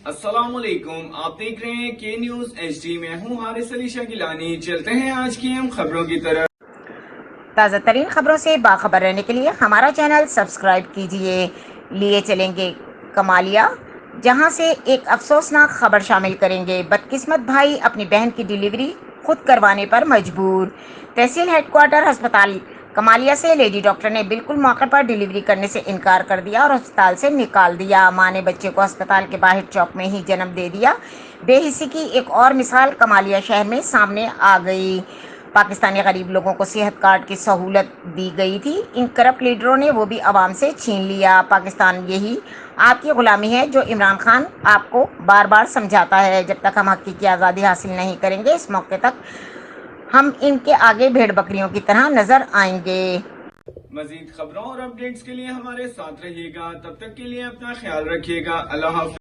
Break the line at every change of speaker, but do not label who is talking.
अस्सलामुअलैकुम, आप देख रहे हैं के न्यूज HD। मैं हूं हारिस अली गिलानी। चलते हैं आज की हम खबरों की तरफ।
ताज़ा तरीन खबरों से बाखबर रहने के लिए हमारा चैनल सब्सक्राइब कीजिए। लिए चलेंगे कमालिया, जहां से एक अफसोसनाक खबर शामिल करेंगे। बदकिस्मत भाई अपनी बहन की डिलीवरी खुद करवाने पर मजबूर। तहसील हेडक्वार्टर अस्पताल कमालिया से लेडी डॉक्टर ने बिल्कुल मौके पर डिलीवरी करने से इनकार कर दिया और अस्पताल से निकाल दिया। मां ने बच्चे को अस्पताल के बाहर चौक में ही जन्म दे दिया। बेहिसी की एक और मिसाल कमालिया शहर में सामने आ गई। पाकिस्तानी गरीब लोगों को सेहत कार्ड की सहूलत दी गई थी, इन करप्ट लीडरों ने वो भी आवाम से छीन लिया। पाकिस्तान यही आपकी गुलामी है जो इमरान खान आपको बार बार समझाता है। जब तक हम हकीकी आज़ादी हासिल नहीं करेंगे, इस मौके तक हम इनके आगे भेड़ बकरियों की तरह नजर आएंगे।
मजीद खबरों और अपडेट्स के लिए हमारे साथ रहिएगा। तब तक के लिए अपना ख्याल रखिएगा। अल्लाह हाफ़िज़।